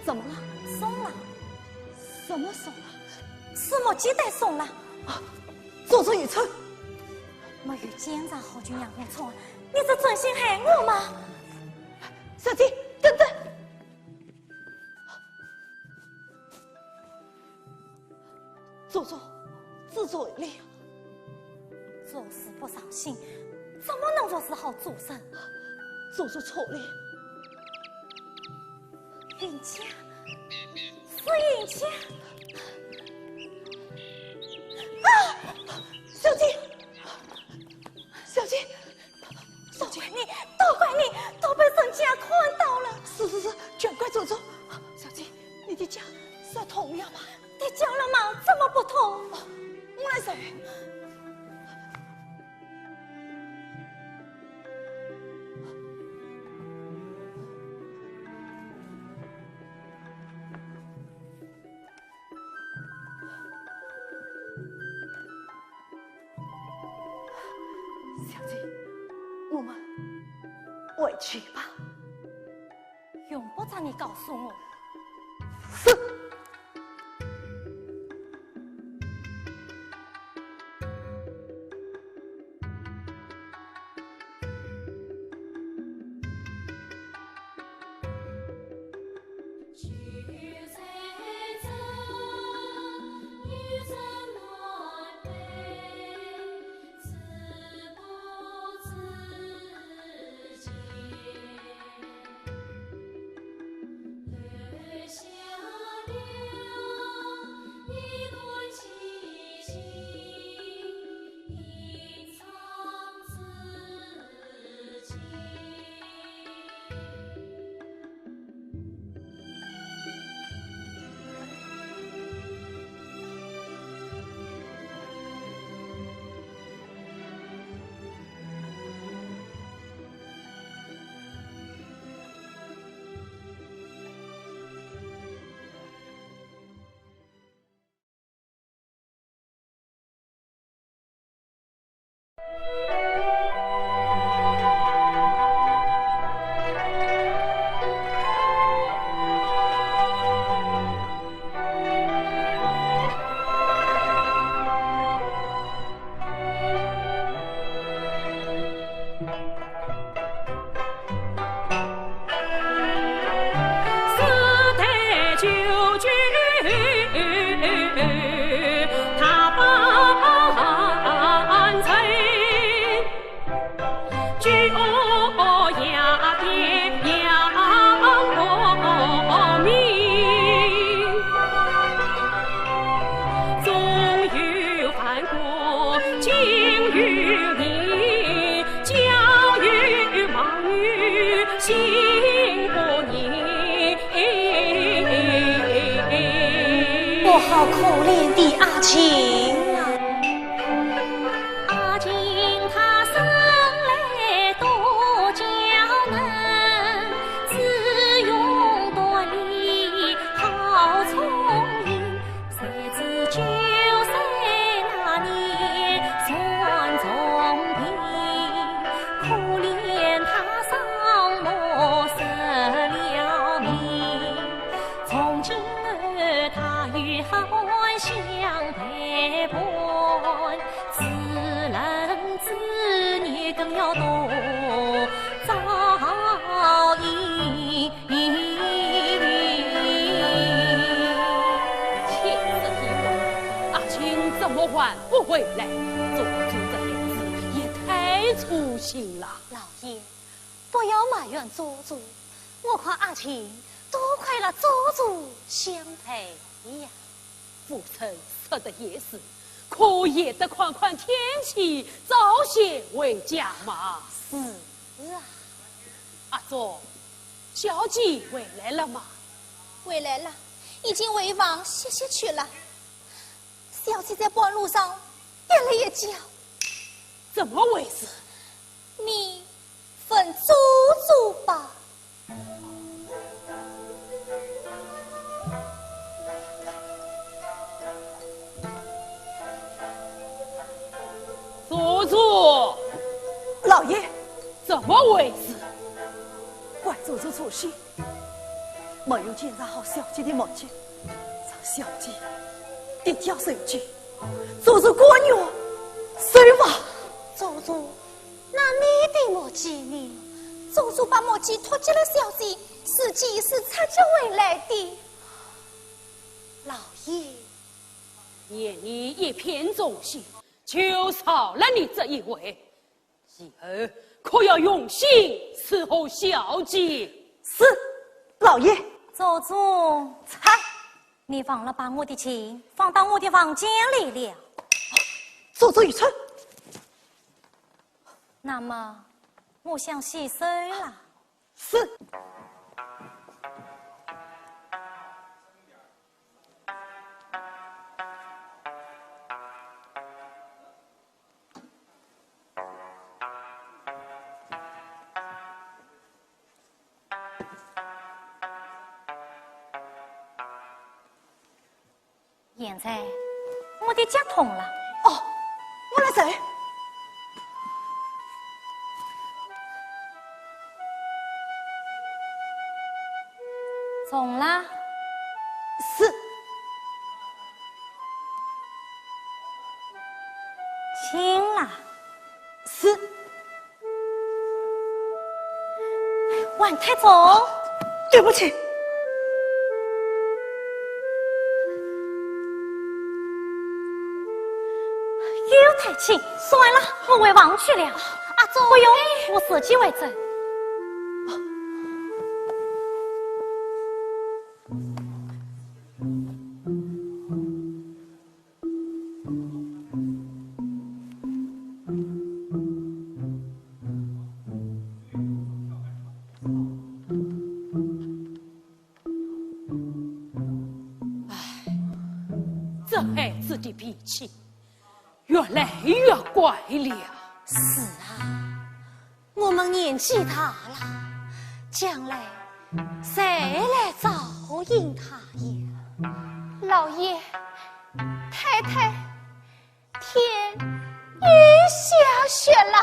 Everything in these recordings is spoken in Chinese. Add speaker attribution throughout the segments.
Speaker 1: 怎么了？
Speaker 2: 送了。
Speaker 1: 什么送了？
Speaker 2: 什么鸡蛋送了？
Speaker 1: 啊，做错一错。
Speaker 2: 没有检查好就让我错，你这存心害我吗？
Speaker 1: 小姐，等等。做错，自作为厉。
Speaker 2: 做事不小心，怎么能说是好做人？
Speaker 1: 做错错了。
Speaker 2: 云家，是云家。
Speaker 1: 啊，小姐，小姐，
Speaker 2: 都怪你，都怪你，都被人家看到了。
Speaker 1: 是，全怪做错。小姐，你的脚是痛了吗？
Speaker 2: 你脚了吗？怎么不痛？
Speaker 1: 我来说。小姐，我们回去吧。
Speaker 2: 用不着你告诉我。
Speaker 1: 是。
Speaker 2: 好可怜的阿琴啊！
Speaker 3: 阿琴她生来多娇嫩，自用多礼好聪明，谁知9岁那年算中病，可怜她丧母失了命，从今儿她与欢相陪伴，自人子女更要多照应。
Speaker 4: 妾是听闻阿青怎么还不回来？做主这孩子也太粗心了。
Speaker 2: 老爷，不要埋怨做主，我看阿青多亏了做主相陪呀。
Speaker 4: 父亲说的也是，可也得看看天气，早些回家嘛。
Speaker 2: 是啊，
Speaker 4: 阿祖，小姐回来了吗？
Speaker 5: 回来了，已经回房歇歇去了。小姐在半路上也了一觉，
Speaker 4: 怎么回事？
Speaker 5: 你吩祖祖吧。
Speaker 4: 祖祖，
Speaker 1: 老爷，
Speaker 4: 怎么回事？
Speaker 1: 怪祖祖粗心，没有检查好小姐的毛巾，让小姐跌跤受伤，做出过虐，死亡。
Speaker 2: 祖祖，那你的毛巾呢？
Speaker 5: 祖祖把毛巾脱给了小姐，实际是擦着回来的。
Speaker 2: 老爷，
Speaker 4: 念你一片忠心，就少了你这一位，以后可要用心伺候小姐。
Speaker 1: 是，老爷。
Speaker 2: 祖祖，猜，你忘了把我的琴放到我的房间里了。
Speaker 1: 祖祖愚蠢。
Speaker 2: 那么，我想洗睡了。
Speaker 1: 是。
Speaker 2: 现在我的脚痛了。
Speaker 1: 哦，我来走。
Speaker 2: 肿了。
Speaker 1: 是。
Speaker 2: 轻了。
Speaker 1: 是。
Speaker 2: 碗太重。
Speaker 1: 对不起。
Speaker 2: 又太轻，算了，我会忘去了。阿祖，不用，我自己会走。
Speaker 4: 这孩子的脾气越来越怪了。
Speaker 2: 是啊，我们年纪大了，将来谁来照应他呀？
Speaker 5: 老爷，太太，天欲下雪了。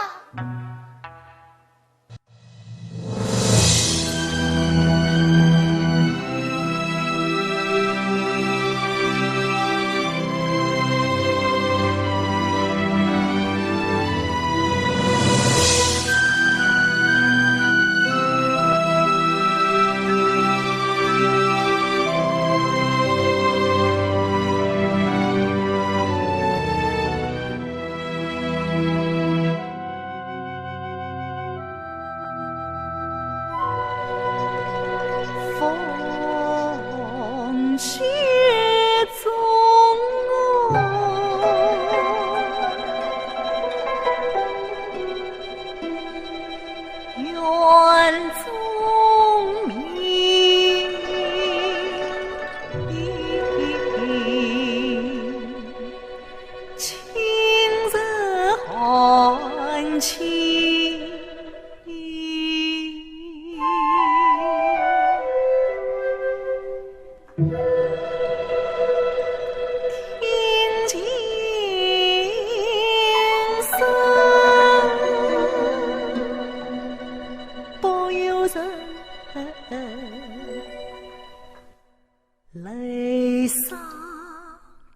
Speaker 1: 泪洒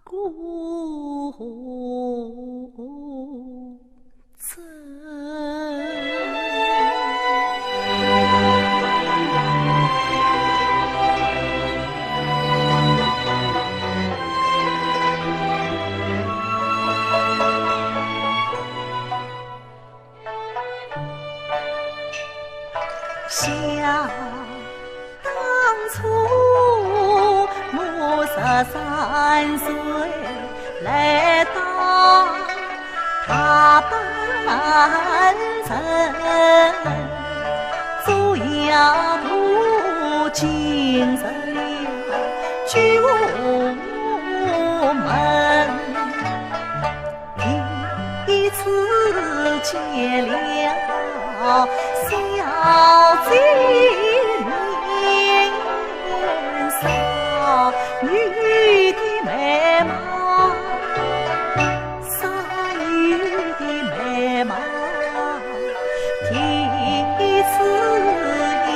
Speaker 1: 孤枕。想当初我13岁来到他半城，做丫头进入了旧门，第一次见了小姐面少女的美貌，少女的美貌，第一次迎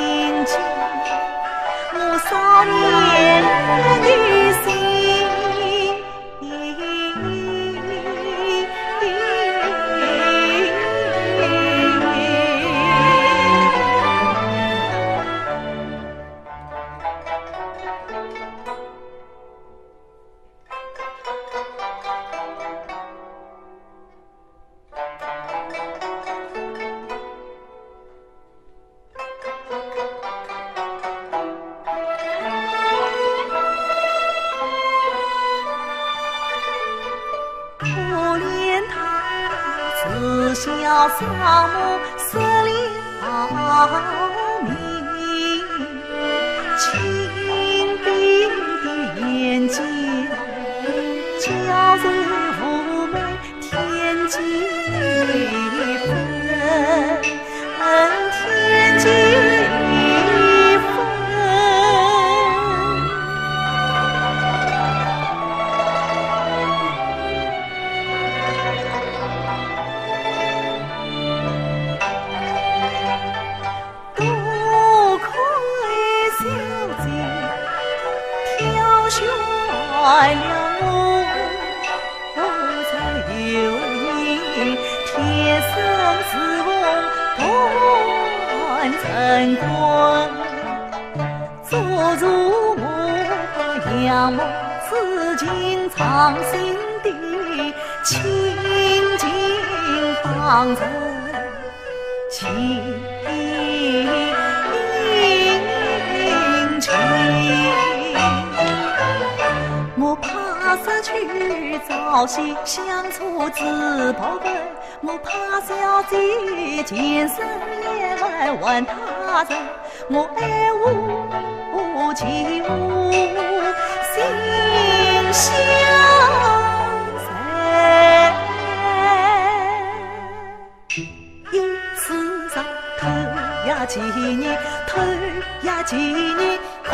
Speaker 1: 接我少小丧母死了命，清冰的眼睛叫人妩媚天际分，天际分。多亏小姐挑选了我，才有你天生是我断成功，做如我仰望紫金长心的清净方人情。我怕失去朝夕相处之宝贝，我怕小姐前生也爱玩他人，我爱无情无心相随。一次上头呀几年，头呀几年苦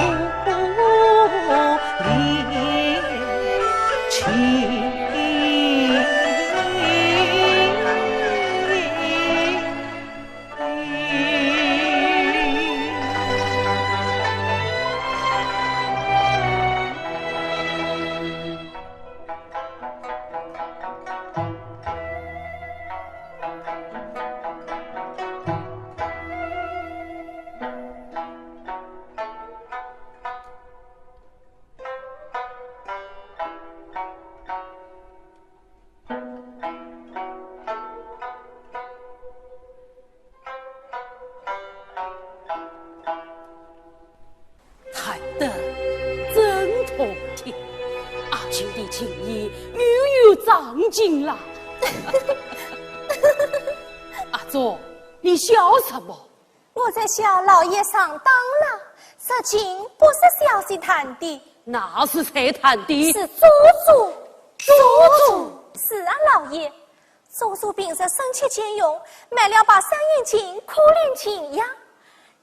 Speaker 1: 离情。
Speaker 4: 谈得真痛听，阿青的情谊悠悠长进了。阿祖，你笑什么？
Speaker 5: 我在笑老爷上当了，这情不是小姐谈的，
Speaker 4: 那是谁谈的？
Speaker 5: 是祖祖。祖祖是啊，老爷，祖祖平日生切俭用，买了把三眼镜、苦练琴呀。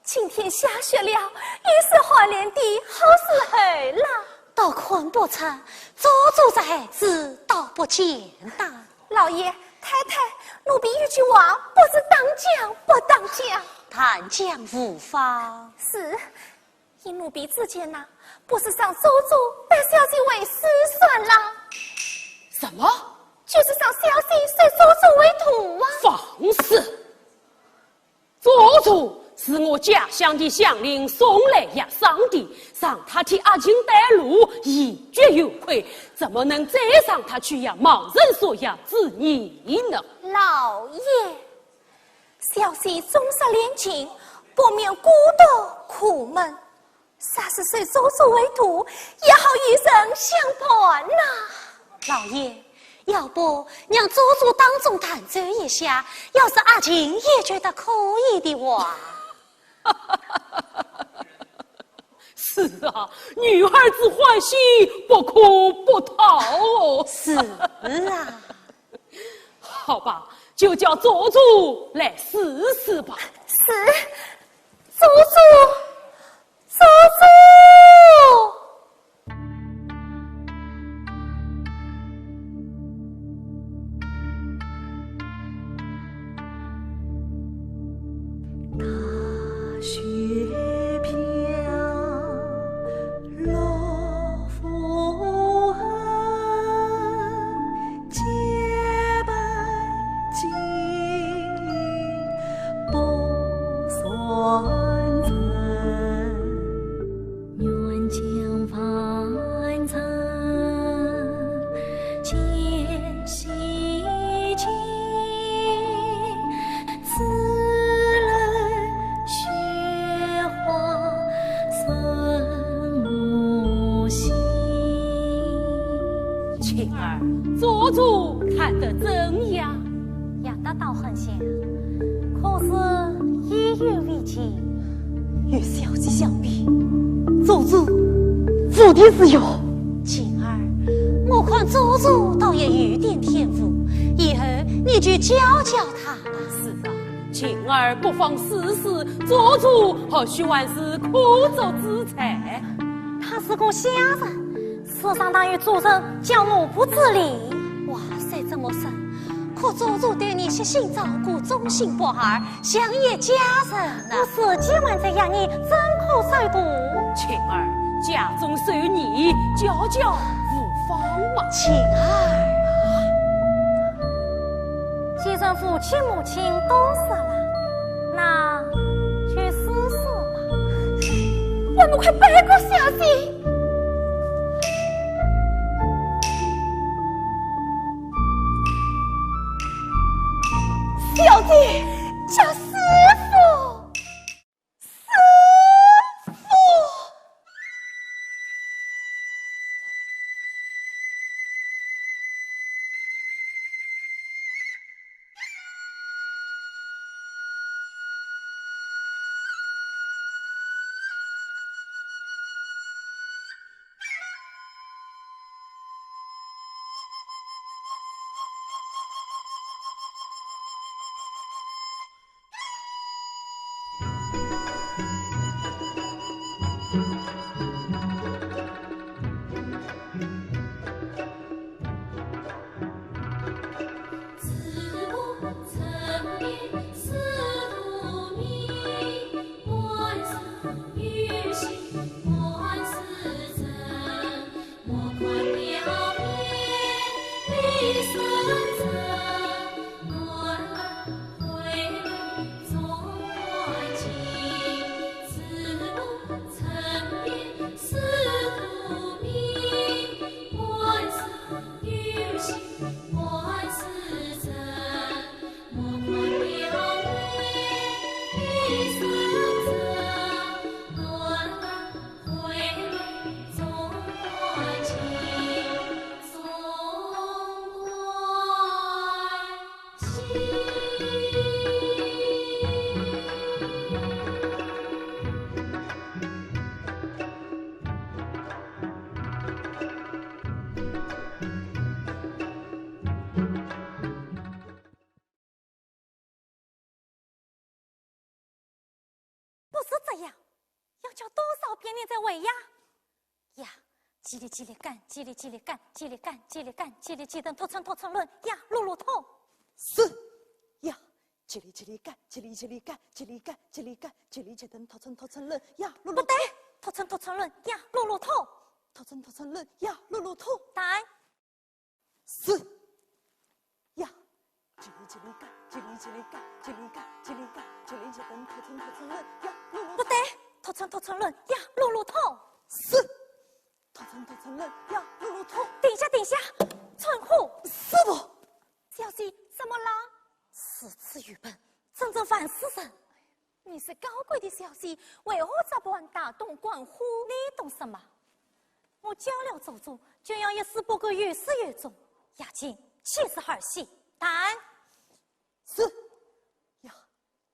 Speaker 5: 今天下雪了，也是好脸的好时候了。
Speaker 2: 到困不成，祖祖这孩子倒不简单。
Speaker 5: 老爷太太，奴婢一句话，不知当讲不当讲。
Speaker 2: 谈讲无妨。
Speaker 5: 是，以奴婢之见呐，不是上祖祖拜小姐为师算了，
Speaker 4: 什么？
Speaker 5: 就是上小姐随祖祖为徒啊！
Speaker 4: 放肆！祖祖是我家乡的乡邻送来压伤的，让他替阿青带路，一绝有愧，怎么能再让他去养盲人所养之意呢？
Speaker 5: 老爷，小姐终日练琴，不免孤独苦闷，啥是随祖祖为徒，也好与人相伴呐。
Speaker 2: 老爷，要不让祖祖当众弹奏一下，要是阿青也觉得可以的话。
Speaker 4: 是啊，女孩子欢喜不哭不讨哦。
Speaker 2: 是啊，
Speaker 4: 好吧，就叫祖祖来试试吧。
Speaker 5: 是，祖祖，祖祖。
Speaker 1: 雪飘落浮痕，洁白晶莹不算尘，
Speaker 3: 愿将凡尘见细情，此人雪花生无心。
Speaker 4: 青儿，祖祖弹得怎样？
Speaker 5: 呀，
Speaker 2: 得倒很像，可是一语未尽。
Speaker 1: 与小姐相比，祖祖父的是有。
Speaker 2: 晴儿，我看祖祖倒也有点天赋，以后你就教教他吧。
Speaker 4: 是啊，晴儿不妨试试，做主或许还是可造之材。
Speaker 2: 他是个下人，事上当于主人叫我不自理。哇塞，这么深！可祖祖对你悉心照顾，忠心不二，乡野家人啊！我自己还在让你真可受苦。
Speaker 4: 晴儿，家中受你，教教无妨嘛。
Speaker 2: 晴儿，既然父亲母亲都死了，那去试试吧。我们快背过消息。
Speaker 1: 小姐，
Speaker 2: 叫师傅，师傅。不是这样，要叫多少遍你才会呀？呀，叽里叽里干，叽里叽里干，叽里干，叽里干，叽里叽等，拖成轮呀，路头。
Speaker 1: 是呀，叽里叽里干，叽里叽里干，叽里干，叽里干，叽里叽等，拖成轮呀，路
Speaker 2: 不对，拖成轮呀，路头，
Speaker 1: 拖成轮呀，路头。
Speaker 2: 对，
Speaker 1: 是呀，叽里叽里干，叽里叽里干，叽里干，叽里干，叽里叽等，拖成轮呀，路
Speaker 2: 不对，拖成轮呀，路头。
Speaker 1: 是拖成轮呀，路头。
Speaker 2: 等下，存户
Speaker 1: 师傅，
Speaker 2: 小姐怎么了？诗词语本，真正烦死人。你是高贵的小姐，为何这般大动关乎？你懂什么？我教了祖祖，就要一丝不苟，越施越重。雅静，气势儿戏，但
Speaker 1: 是呀，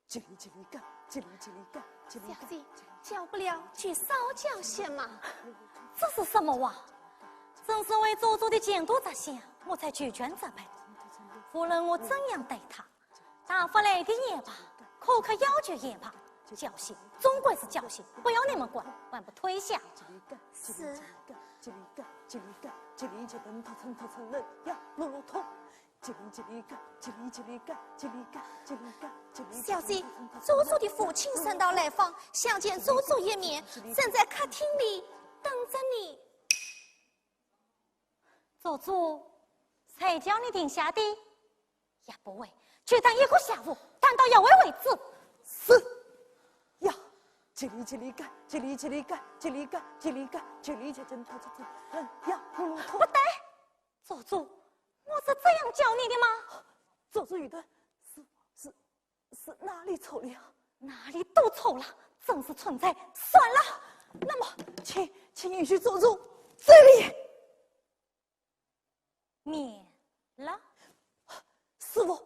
Speaker 1: 叽里叽里干，叽里叽里干，叽里干。
Speaker 2: 小姐，教不了，去少教些嘛。这是什么话？正是为祖祖的前途着想，我才拒绝责备。无论我怎样对他，打发来的也罢，苛刻要求也罢，教训终归是教训，不要你们管，还不退下。是。
Speaker 1: 叽里干，叽里干，叽里叽等，拖成轮呀，路头。叽里干，叽里叽里干，叽里干，叽里干，叽里。
Speaker 2: 小姐，祖祖的父亲圣道来访，想见祖祖一面，正在客厅里等着你。祖祖，才叫你停下的，也不会，就当一个下午，谈到要为为止。
Speaker 1: 是呀，叽里叽里干，叽里叽里干，叽里干，叽里干，叽里叽等，拖成轮呀，路头。
Speaker 2: 不对，祖祖，我是这样教你的吗？
Speaker 1: 祖祖语的是哪里错了？
Speaker 2: 哪里都错了，真是存在。算了，
Speaker 1: 那么请允许祖祖这里
Speaker 2: 免了。
Speaker 1: 师傅，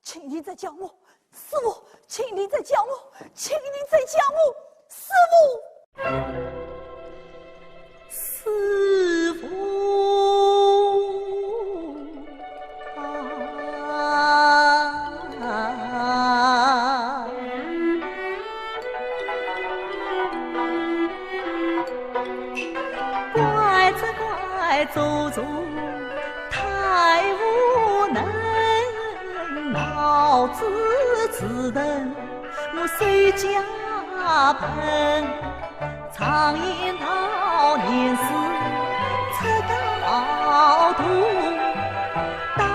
Speaker 1: 请你再叫我，师傅，请你再叫我，请你再叫我，师傅，师傅啊！怪责怪祖宗太无能，脑子自笨，我虽家贫，常言道年事出高度，当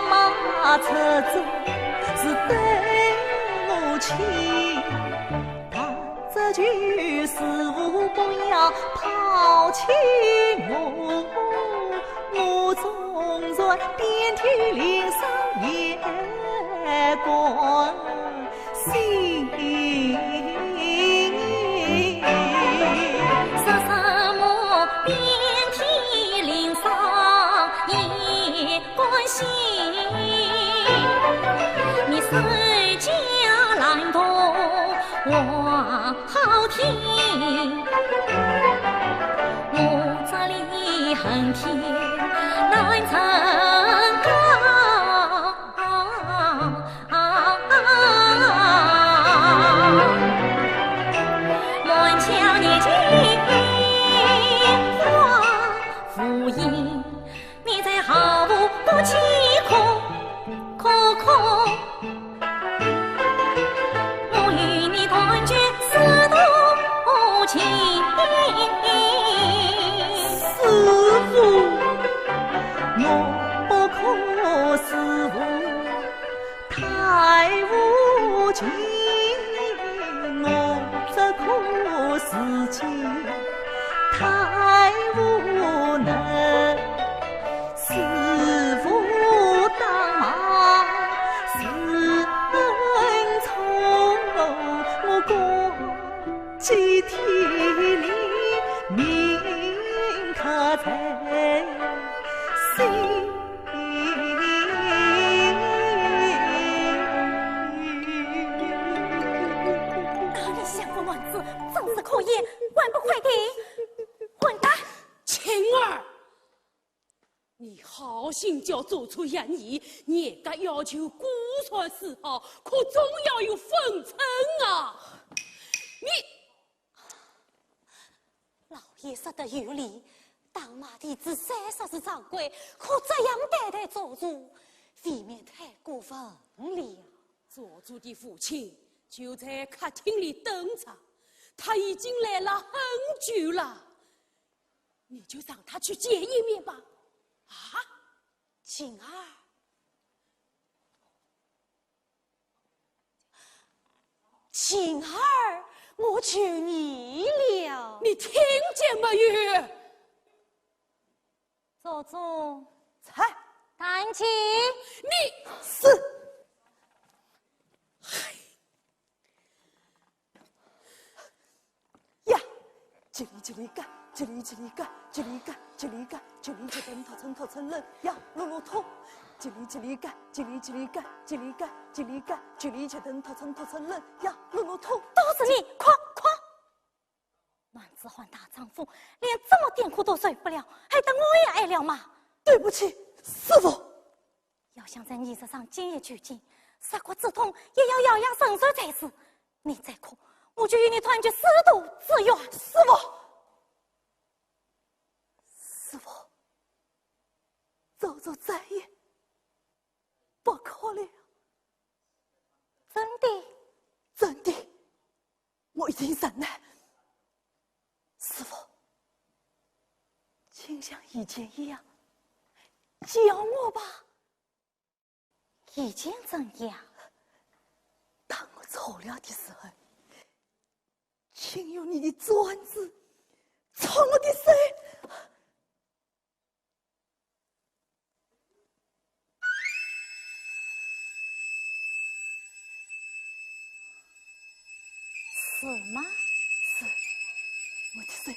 Speaker 1: 马出走是对我亲，他这句师傅不要抛弃我，我总在遍体鳞伤也关心。
Speaker 3: 说什么遍体鳞伤也关心，你手脚懒惰话好听，我这里恨天难成高，满腔热情话敷衍，你在毫不起空，我与你断绝丝途情。
Speaker 1: 师傅，我可师傅太无情，我这可事情太无能。师傅当忙是恩宠，我过几天里铭刻在心。
Speaker 2: 你相夫乱子，真是可厌，还不快点！混蛋！
Speaker 4: 晴儿，你好心叫做出言意，人家要求孤传私好，可总要有分寸啊！你
Speaker 2: 老爷说得有理，当马弟子30是掌柜，可这样对待做主，未免太过分了。
Speaker 4: 做主的父亲就在客厅里等着，他已经来了很久了，你就让他去见一面吧。啊，
Speaker 2: 晴儿，晴儿，我求你了。
Speaker 4: 你听见没有？
Speaker 2: 做主，
Speaker 1: 菜
Speaker 2: 弹琴。
Speaker 4: 你
Speaker 1: 是。呀，这里干，这里干，这里干，这里干，这里就等头层人呀，骆驼。这里干，这里干，这里干，这里干，这里就等头层人呀，骆驼。
Speaker 2: 都是你，快！男子汉大丈夫，连这么点苦都受不了，还等我也挨了吗？
Speaker 1: 对不起，师傅。
Speaker 2: 要想在艺术上精益求精，杀国之痛也要养养神手才是。你再苦，我就与你团结师徒之愿。
Speaker 1: 师傅，走再也不可了。真的，我已经忍耐。师傅，请像以前一样教我吧。
Speaker 2: 以前怎样？
Speaker 1: 当我错了的时候，请用你的钻子戳我的手。
Speaker 2: 是吗？
Speaker 1: 是，我的手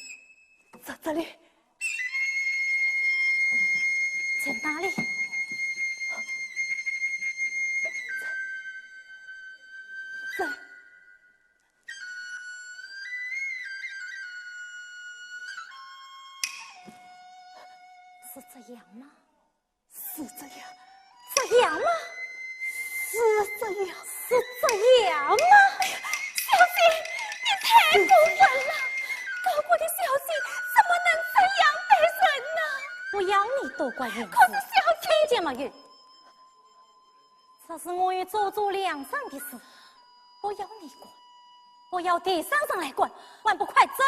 Speaker 1: 在这里。
Speaker 2: 在哪里？是这样吗？
Speaker 1: 是这样，
Speaker 2: 这样吗？
Speaker 1: 是这样，
Speaker 2: 是这样吗？
Speaker 5: 小姐，你太过分了！高贵的小姐怎么能这样对人呢？
Speaker 2: 我要你多管闲事。
Speaker 5: 可是小姐，
Speaker 2: 听见没有？这是我与祖祖梁上的事，不要你管，我要第三人来管，还不快走！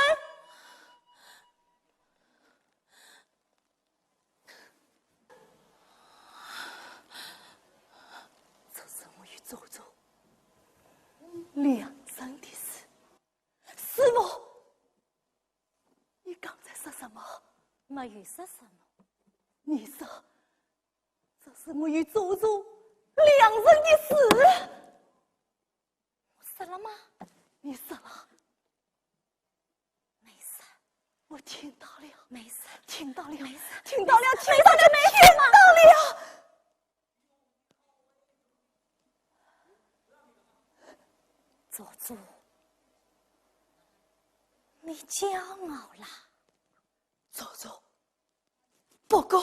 Speaker 1: 这是我与祖祖两生的事。师母，你刚才说什么？
Speaker 2: 没有说什么。
Speaker 1: 你说这是我与祖祖两人的事。
Speaker 2: 我死了吗？
Speaker 1: 你死了？
Speaker 2: 没事，
Speaker 1: 我听到了，
Speaker 2: 没事，
Speaker 1: 听到了，
Speaker 2: 没事，
Speaker 1: 听到了，听到了，
Speaker 2: 听
Speaker 1: 到了。
Speaker 2: 祖祖，你骄傲了。
Speaker 1: 祖祖，不过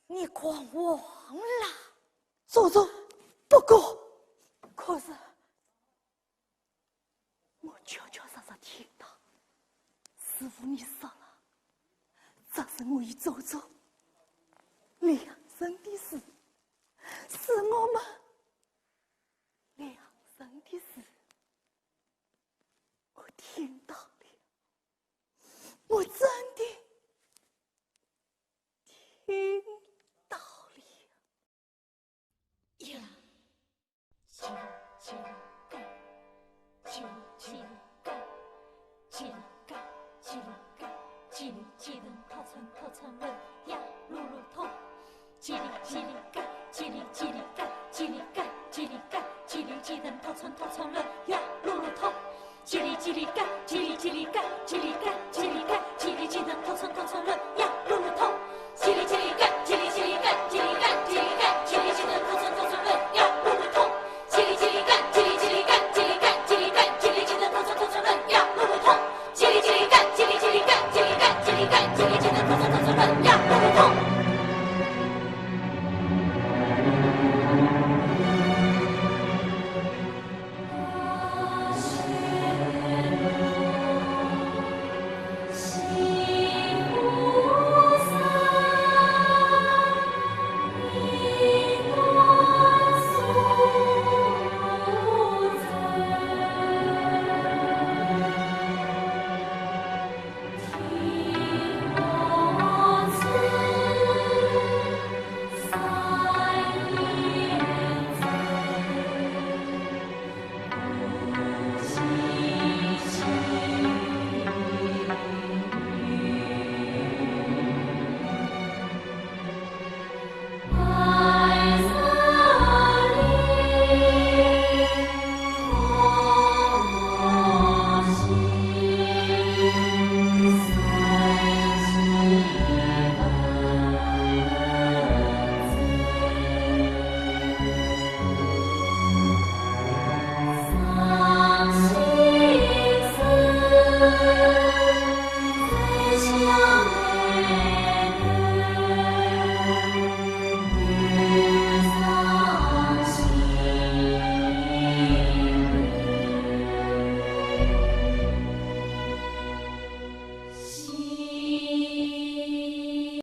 Speaker 2: 你狂妄了。
Speaker 1: 祖祖，不过，可是我确确实实听到，师父你说了，这是我与祖祖两生的事，是我们两生的事。我听到了，我真的听到了。
Speaker 3: 呀，叽里叽里干，叽里叽里干，叽里干，叽里干，叽里叽里掏成轮呀，噜噜痛。叽里叽里干，叽里叽里干，叽里干，叽里干，叽里叽里掏成轮呀，噜噜痛。叽里叽里干，叽里叽里干，叽里干，叽里干，叽里叽里掏成